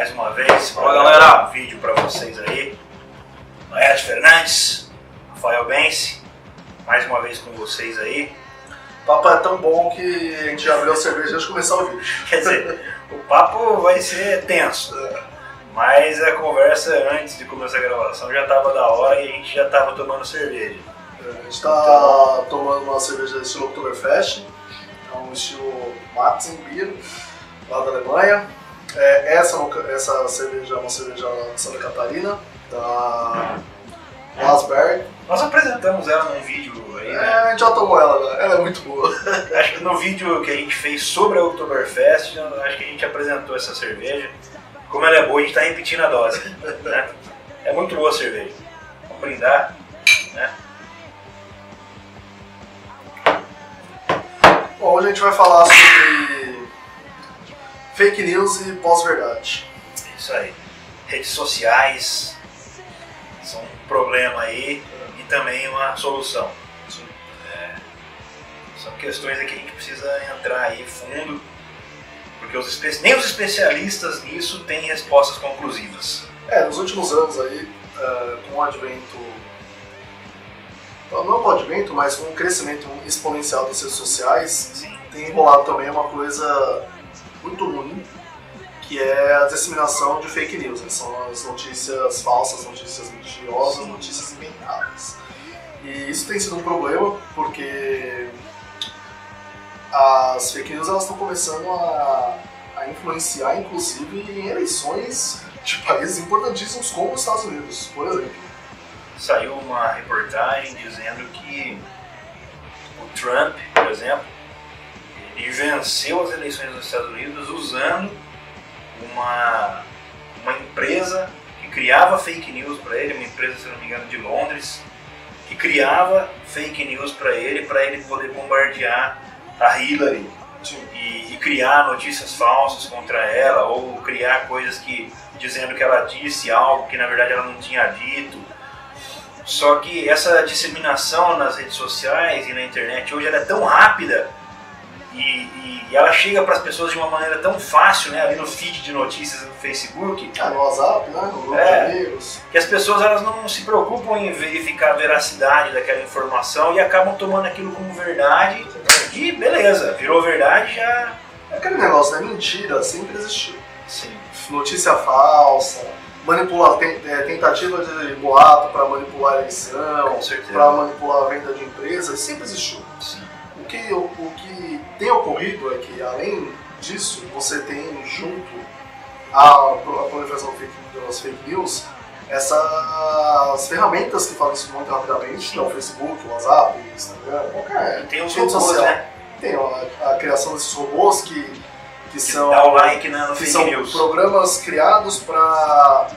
mais uma vez. Fala galera, um vídeo para vocês aí. Laerte Fernandes, Rafael Bense, mais uma vez com vocês aí. O papo é tão bom que a gente já abriu a cerveja antes de começar o vídeo. Quer dizer, o papo vai ser tenso, mas a conversa antes de começar a gravação já estava da hora e a gente já estava tomando cerveja. A gente está tomando uma cerveja estilo Oktoberfest, é um estilo Matzenbier, lá da Alemanha. Essa cerveja é uma cerveja de Santa Catarina, da Lasberg. Nós apresentamos ela num vídeo aí, né? A gente já tomou ela é muito boa. Acho que no vídeo que a gente fez sobre a Oktoberfest, acho que a gente apresentou essa cerveja. Como ela é boa, a gente está repetindo a dose, né? É muito boa a cerveja. Vamos brindar, né? Bom, hoje a gente vai falar sobre fake news e pós-verdade. Isso aí. Redes sociais são um problema aí e também uma solução. São questões aqui que a gente precisa entrar aí fundo, porque nem os especialistas nisso têm respostas conclusivas. Nos últimos anos aí, com o advento, não com o advento, mas com o crescimento exponencial das redes sociais, Sim. Tem rolado também uma coisa muito ruim, que é a disseminação de fake news, né? São as notícias falsas, notícias mentirosas, notícias inventadas. E isso tem sido um problema, porque as fake news elas estão começando a influenciar, inclusive, em eleições de países importantíssimos como os Estados Unidos, por exemplo. Saiu uma reportagem dizendo que o Trump, por exemplo, ele venceu as eleições dos Estados Unidos usando uma empresa que criava fake news para ele, uma empresa, se não me engano, de Londres, que criava fake news para ele poder bombardear a Hillary e criar notícias falsas contra ela, ou criar coisas dizendo que ela disse algo que na verdade ela não tinha dito. Só que essa disseminação nas redes sociais e na internet hoje ela é tão rápida e ela chega para as pessoas de uma maneira tão fácil, né, ali no feed de notícias do Facebook, no WhatsApp, né, no grupo de amigos, que as pessoas elas não se preocupam em verificar a veracidade daquela informação e acabam tomando aquilo como verdade e beleza, virou verdade, já... Aquele negócio, né, mentira sempre existiu. Sim. Notícia falsa, tentativa de boato para manipular a eleição, para manipular a venda de empresas, sempre existiu. Sim. O que tem ocorrido é que, além disso, você tem junto à proliferação das fake news, essas ferramentas que fazem isso muito rapidamente, que é o Facebook, o WhatsApp, o Instagram, qualquer tem os rede robôs, social. Né? Tem a criação desses robôs que são, dá o like no que fake são news. Programas criados para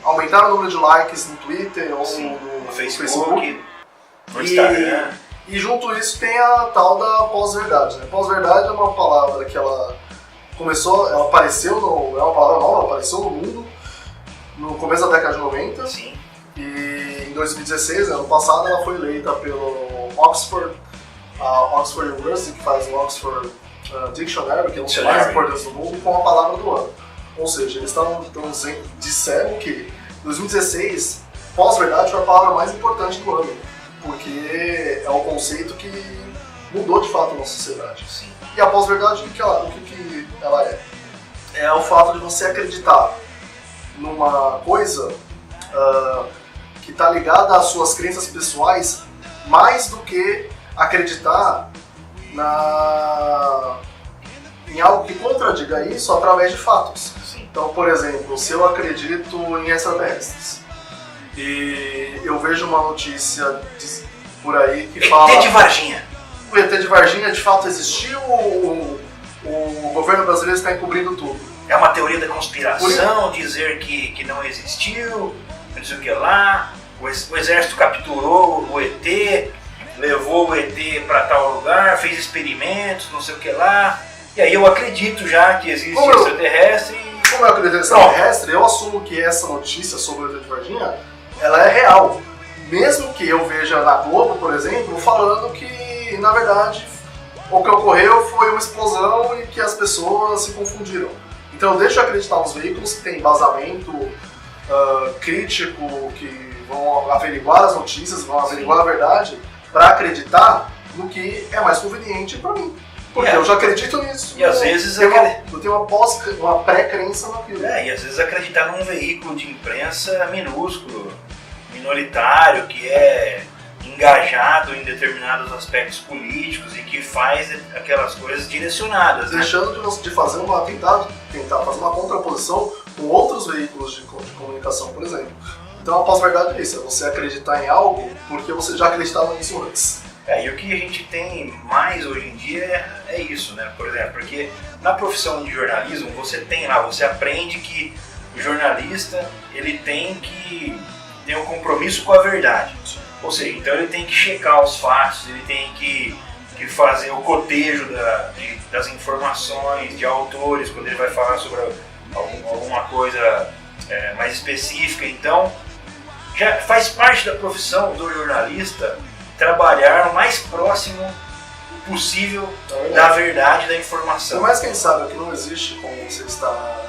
aumentar o número de likes no Twitter ou no Facebook, no Instagram. E junto a isso tem a tal da pós-verdade. Né? Pós-verdade é uma palavra que ela apareceu, é uma palavra nova, ela apareceu no mundo no começo da década de 90. Sim. E em 2016, ano passado, ela foi eleita pelo Oxford University, que faz o Oxford Dictionary, que é um dos mais importantes do mundo, com a palavra do ano. Ou seja, eles disseram que em 2016, pós-verdade foi a palavra mais importante do ano, porque é um conceito que mudou de fato a nossa sociedade. Sim. E a pós-verdade, o que ela é? É o fato de você acreditar numa coisa que está ligada às suas crenças pessoais mais do que acreditar em algo que contradiga isso através de fatos. Sim. Então, por exemplo, se eu acredito em extraterrestres e eu vejo uma notícia por aí que fala... ET de Varginha. O ET de Varginha de fato existiu, o governo brasileiro está encobrindo tudo. É uma teoria da conspiração, dizer que não existiu, não sei o que lá, o exército capturou o ET, levou o ET para tal lugar, fez experimentos, não sei o que lá, e aí eu acredito já que existe extraterrestre. Como eu acredito em extraterrestre, eu assumo que essa notícia sobre o ET de Varginha, ela é real. Mesmo que eu veja na Globo, por exemplo, falando que, na verdade, o que ocorreu foi uma explosão e que as pessoas se confundiram. Então eu deixo de acreditar nos veículos que têm embasamento crítico, que vão averiguar as notícias, vão averiguar a verdade, para acreditar no que é mais conveniente para mim. Porque eu já acredito nisso. E às vezes eu tenho uma pré-crença naquilo. E às vezes acreditar num veículo de imprensa minúsculo, minoritário, que é engajado em determinados aspectos políticos e que faz aquelas coisas direcionadas. Deixando de fazer tentar fazer uma contraposição com outros veículos de comunicação, por exemplo. Então a pós-verdade é isso, é você acreditar em algo porque você já acreditava nisso antes. E o que a gente tem mais hoje em dia é isso, né? Por exemplo, porque na profissão de jornalismo você aprende que o jornalista ele tem que ter um compromisso com a verdade. Ou seja, então ele tem que checar os fatos, ele tem que fazer o cotejo das informações, de autores, quando ele vai falar sobre alguma coisa mais específica. Então, já faz parte da profissão do jornalista trabalhar o mais próximo possível da verdade, da informação. Por mais que a gente saiba que não existe como você estar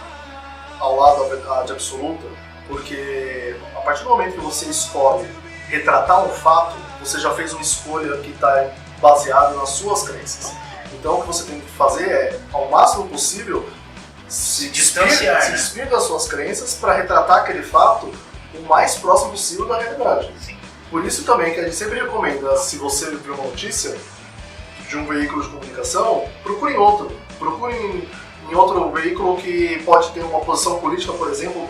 ao lado da verdade absoluta, porque a partir do momento que você escolhe retratar um fato, você já fez uma escolha que está baseada nas suas crenças. Então o que você tem que fazer é, ao máximo possível, se despir das suas crenças para retratar aquele fato o mais próximo possível da realidade. Sim. Por isso também que a gente sempre recomenda, se você viu uma notícia de um veículo de comunicação, procure em outro. Procure em outro veículo que pode ter uma posição política, por exemplo,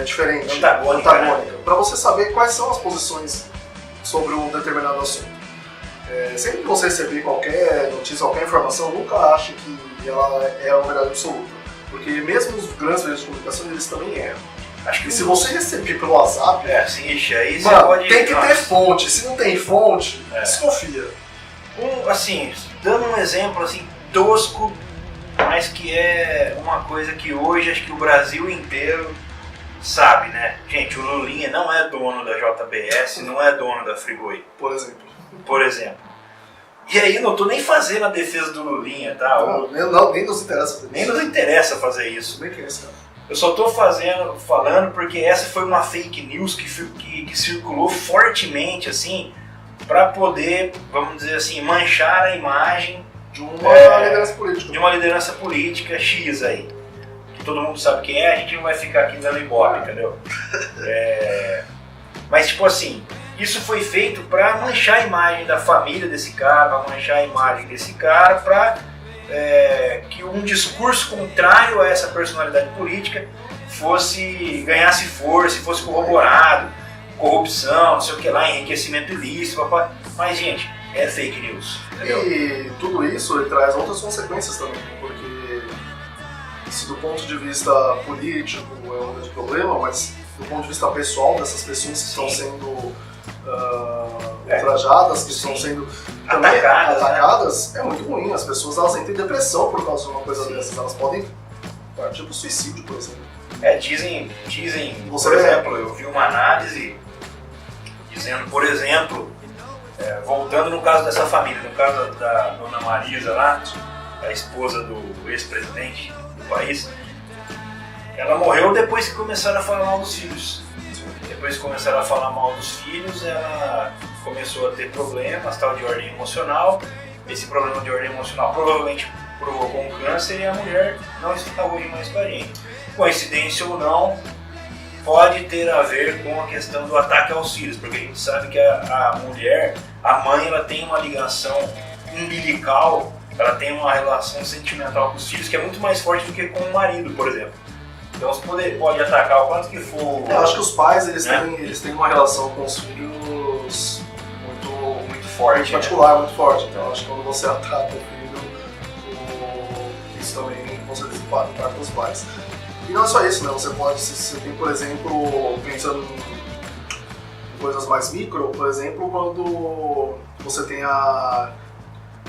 diferente, antagônica, para você saber quais são as posições sobre um determinado assunto. Sempre que você receber qualquer notícia, qualquer informação, nunca ache que ela é a verdade absoluta. Porque mesmo os grandes veículos de comunicação, eles também erram. Acho que se você receber pelo WhatsApp, aí você pode... tem que ter fonte. Se não tem fonte, desconfia. Assim, dando um exemplo assim, tosco, mas que é uma coisa que hoje acho que o Brasil inteiro sabe, né? Gente, o Lulinha não é dono da JBS, não é dono da Frigoi. Por exemplo. E aí não tô nem fazendo a defesa do Lulinha, tá? Nem nos interessa fazer isso. Nem nos interessa fazer isso. Nem que isso, cara. Eu só tô falando porque essa foi uma fake news que circulou fortemente, assim, para poder, vamos dizer assim, manchar a imagem de uma liderança política X aí. Que todo mundo sabe quem é, a gente não vai ficar aqui dando ibope, entendeu? Mas tipo assim, isso foi feito para manchar a imagem da família desse cara, para manchar a imagem desse cara, para que um discurso contrário a essa personalidade política ganhasse força, fosse corroborado, corrupção, não sei o que lá, enriquecimento ilícito, mas gente, é fake news, entendeu? E tudo isso ele traz outras consequências também, porque se do ponto de vista político é um grande problema, mas do ponto de vista pessoal dessas pessoas que estão sendo ultrajadas, que estão sendo atacadas, é muito ruim. As pessoas elas entram em depressão por causa de uma coisa dessas. Elas podem partir para o suicídio, por exemplo. Dizem por exemplo, eu vi uma análise dizendo, por exemplo, voltando no caso dessa família, no caso da dona Marisa lá, a esposa do ex-presidente do país, ela morreu depois que começaram a falar mal dos filhos. Depois que começaram a falar mal dos filhos, ela começou a ter problemas, tal, de ordem emocional. Esse problema de ordem emocional provavelmente provocou um câncer e a mulher não está hoje mais com a gente. Coincidência ou não, pode ter a ver com a questão do ataque aos filhos, porque a gente sabe que a mulher, a mãe, ela tem uma ligação umbilical, ela tem uma relação sentimental com os filhos que é muito mais forte do que com o marido, por exemplo. Então você pode atacar o quanto que for... Eu acho que os pais eles têm uma relação com os filhos muito forte, muito particular, muito forte. Então eu acho que quando você ataca o filho, isso também consegue impactar com os pais. E não é só isso, né? Você tem, por exemplo, pensando em coisas mais micro, por exemplo, quando você tem a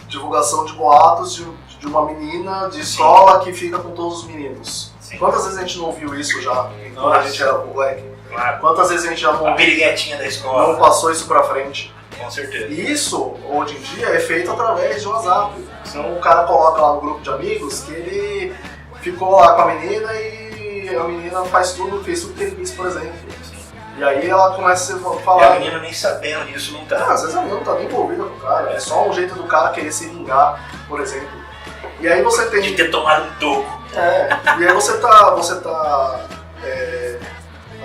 divulgação de boatos de uma menina de escola que fica com todos os meninos. Sim. Quantas vezes a gente não viu isso já, quando a gente era moleque? Claro. Quantas vezes a gente já não... A piriguetinha da escola. Não passou isso pra frente. Com certeza. E isso, hoje em dia, é feito através de WhatsApp. Então o cara coloca lá no grupo de amigos que ele ficou lá com a menina e a menina fez tudo que ele quis, por exemplo. E aí ela começa a falar... E a menina nem sabendo disso não tá. Às vezes a menina não tá nem envolvida com o cara, é só um jeito do cara querer se vingar, por exemplo. E aí você tem... De ter tomado um toco. E aí você tá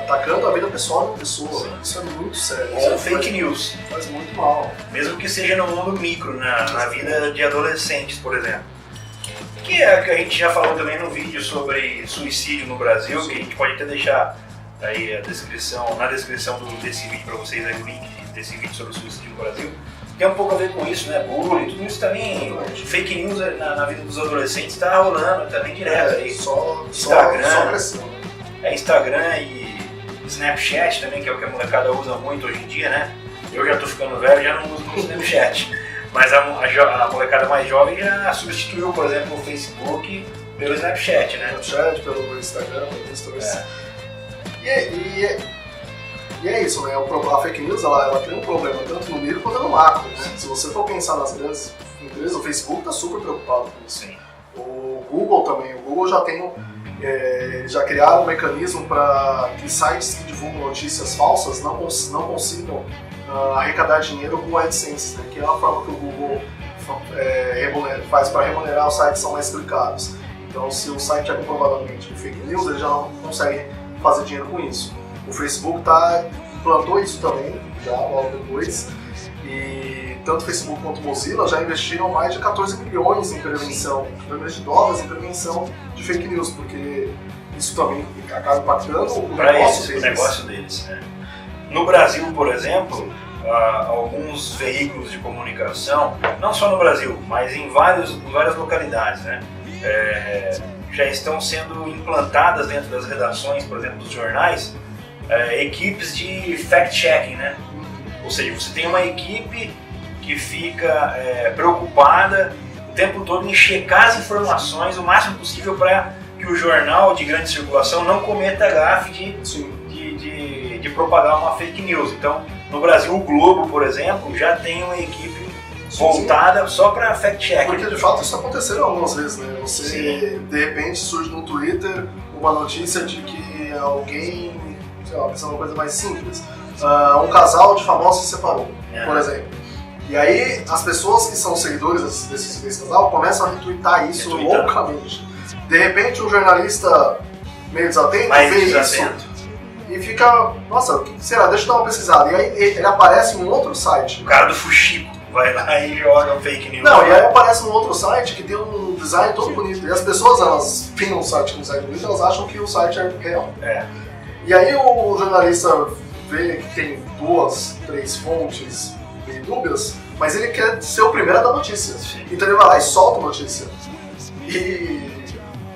atacando a vida pessoal de uma pessoa. Sim. Isso é muito sério. Ou fake news. Faz muito mal. Mesmo que seja no mundo micro, na vida de adolescentes, por exemplo. Que é que a gente já falou também no vídeo sobre suicídio no Brasil, que a gente pode até deixar aí na descrição desse vídeo para vocês, aí o link desse vídeo sobre o suicídio no Brasil. Tem um pouco a ver com isso, né? Bullying, tudo isso também, fake news na vida dos adolescentes está rolando também direto aí. Instagram, só pressão. Instagram e Snapchat também, que é o que a molecada usa muito hoje em dia, né? Eu já tô ficando velho, já não uso muito Snapchat. Mas a molecada mais jovem já substituiu, por exemplo, o Facebook pelo Snapchat, né? Snapchat, pelo Instagram, pelo Stories. E é isso, né? A fake news ela tem um problema tanto no micro quanto no macro. Né? Se você for pensar nas grandes empresas, o Facebook está super preocupado com isso. Sim. O Google também. O Google já tem já criaram um mecanismo para que sites que divulgam notícias falsas não consigam arrecadar dinheiro com o AdSense, né? Que é uma forma que o Google faz para remunerar os sites que são mais clicados. Então, se o site é comprovadamente de fake news, ele já não consegue fazer dinheiro com isso. O Facebook implantou isso também, já logo depois, e tanto o Facebook quanto o Mozilla já investiram mais de 14 milhões em prevenção, milhões de dólares em prevenção de fake news, porque isso também acaba impactando o negócio deles. Né? No Brasil, por exemplo, alguns veículos de comunicação, não só no Brasil, mas em várias localidades, né? Já estão sendo implantadas dentro das redações, por exemplo, dos jornais, equipes de fact-checking, né? Ou seja, você tem uma equipe que fica preocupada o tempo todo em checar as informações o máximo possível para que o jornal de grande circulação não cometa a gafe de propagar uma fake news. Então, no Brasil, o Globo, por exemplo, já tem uma equipe voltada só para fact-checking. Porque de fato isso aconteceu algumas vezes, né? Você de repente surge no Twitter uma notícia de que alguém, sei lá, pensando uma coisa mais simples, um casal de famosos se separou, por exemplo. E aí as pessoas que são seguidores desse casal começam a retweetar isso loucamente. De repente um jornalista meio desatento vê isso e fica, nossa, o que será? Deixa eu dar uma pesquisada. E aí ele aparece em um outro site. O cara do Fuxico vai lá e joga fake news. Não, e aí aparece num outro site que tem um design todo bonito. E as pessoas, elas pinam o site com um design bonito, elas acham que o site é real. E aí o jornalista vê que tem 2, 3 fontes meio dúbias, mas ele quer ser o primeiro a dar notícia. Sim. Então ele vai lá e solta a notícia. E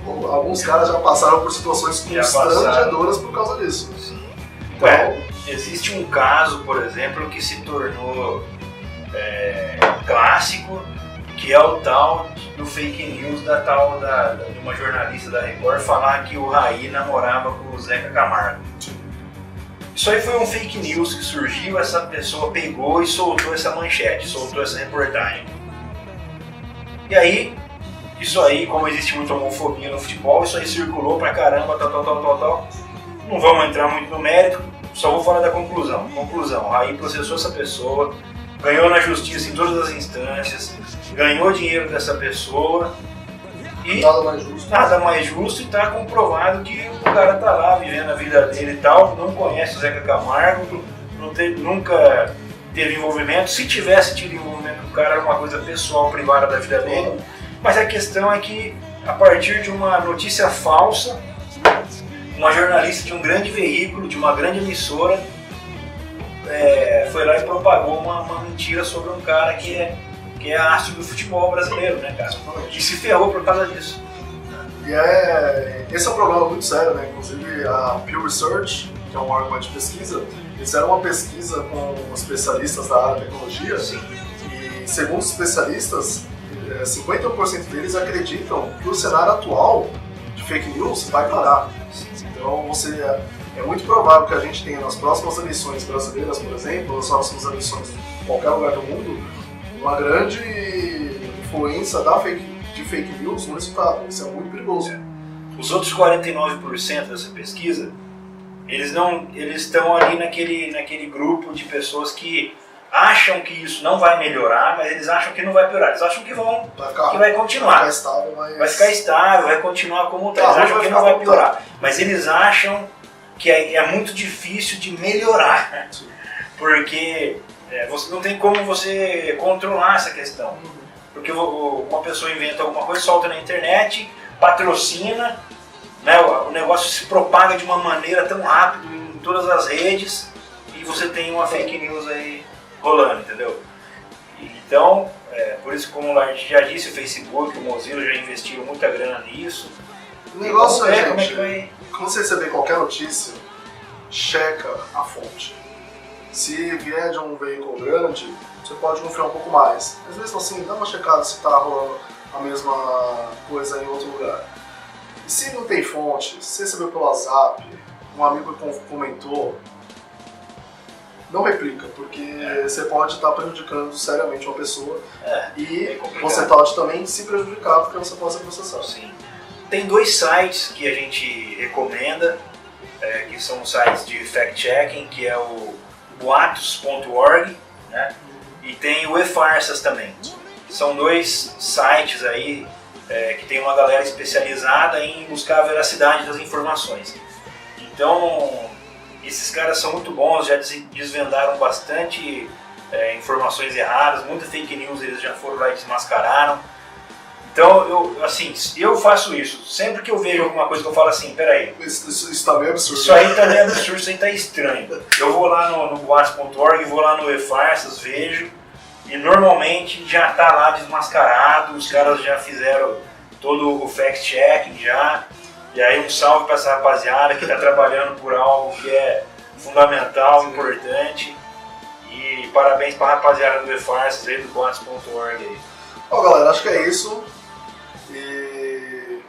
alguns caras já passaram por situações constrangedoras por causa disso. Sim. Então, existe um caso, por exemplo, que se tornou clássico, que é o tal do fake news de uma jornalista da Record falar que o Raí namorava com o Zeca Camargo. Isso aí foi um fake news que surgiu, essa pessoa pegou e soltou essa manchete, soltou essa reportagem. E aí, isso aí, como existe muita homofobia no futebol, isso aí circulou pra caramba, tal. Não vamos entrar muito no mérito, só vou falar da conclusão. Conclusão, o Raí processou essa pessoa, ganhou na justiça em todas as instâncias, ganhou dinheiro dessa pessoa e nada mais justo, e está comprovado que o cara tá lá vivendo a vida dele e tal, não conhece o Zeca Camargo, nunca teve envolvimento. Se tivesse tido envolvimento com o cara, era uma coisa pessoal, privada da vida dele, mas a questão é que a partir de uma notícia falsa, uma jornalista de um grande veículo, de uma grande emissora, foi lá e propagou uma mentira sobre um cara que é astro do futebol brasileiro, né, cara? E se ferrou por causa disso. E esse é um problema muito sério, né? Inclusive a Pew Research, que é um órgão de pesquisa, eles fizeram uma pesquisa com especialistas da área de tecnologia. Sim. E segundo os especialistas, 51% deles acreditam que o cenário atual de fake news vai parar. Então é muito provável que a gente tenha nas próximas eleições brasileiras, por exemplo, nas próximas eleições em qualquer lugar do mundo, uma grande influência de fake news no resultado. Isso é muito perigoso. Os outros 49% dessa pesquisa, eles estão ali naquele grupo de pessoas que acham que isso não vai melhorar, mas eles acham que não vai piorar. Eles acham que vai continuar. Vai ficar estável, vai continuar como está. Eles acham que não vai piorar. Mas eles acham que é muito difícil de melhorar. Porque você não tem como você controlar essa questão. Porque uma pessoa inventa alguma coisa, solta na internet, patrocina, né, o negócio se propaga de uma maneira tão rápido em todas as redes e você tem uma fake news aí rolando, entendeu? Então, por isso, como a gente já disse, o Facebook, o Mozilla já investiram muita grana nisso. O negócio é, gente, quando você receber qualquer notícia, checa a fonte. Se vier de um veículo grande, você pode confiar um pouco mais. Mas mesmo assim, dá uma checada se está rolando a mesma coisa em outro lugar. E se não tem fonte, se você recebeu pelo WhatsApp, um amigo comentou, não replica, porque você pode estar prejudicando seriamente uma pessoa e você pode também se prejudicar porque você pode ser processado. Sim. Tem 2 sites que a gente recomenda, que são sites de fact-checking, que é o boatos.org, né? E tem o eFarsas também. São 2 sites aí que tem uma galera especializada em buscar a veracidade das informações. Então, esses caras são muito bons, já desvendaram bastante informações erradas, muita fake news eles já foram lá e desmascararam. Então, eu faço isso. Sempre que eu vejo alguma coisa que eu falo assim, peraí, isso tá meio absurdo. Isso aí tá meio absurdo, isso aí tá estranho. Eu vou lá no boatos.org, vou lá no eFarsas, vejo, e normalmente já tá lá desmascarado, os caras já fizeram todo o fact-checking já. E aí um salve para essa rapaziada que está trabalhando por algo que é fundamental, importante. E parabéns para a rapaziada do eFarsas aí, do boatos.org aí. Bom, galera, acho que é isso. E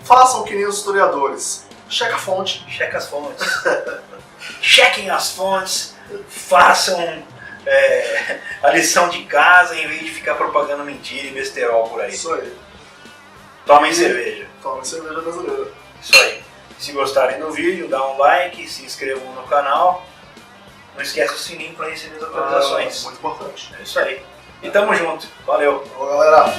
façam que nem os historiadores. Checa a fonte. Checa as fontes. Chequem as fontes. Façam a lição de casa em vez de ficar propagando mentira e besterol por aí. Isso aí. Tomem cerveja. Tomem cerveja brasileira. Isso aí. Se gostarem do vídeo, dá um like, se inscrevam no canal. Não esquece o sininho para receber as atualizações. Muito importante. É isso aí. E tamo junto. Valeu. Valeu, galera.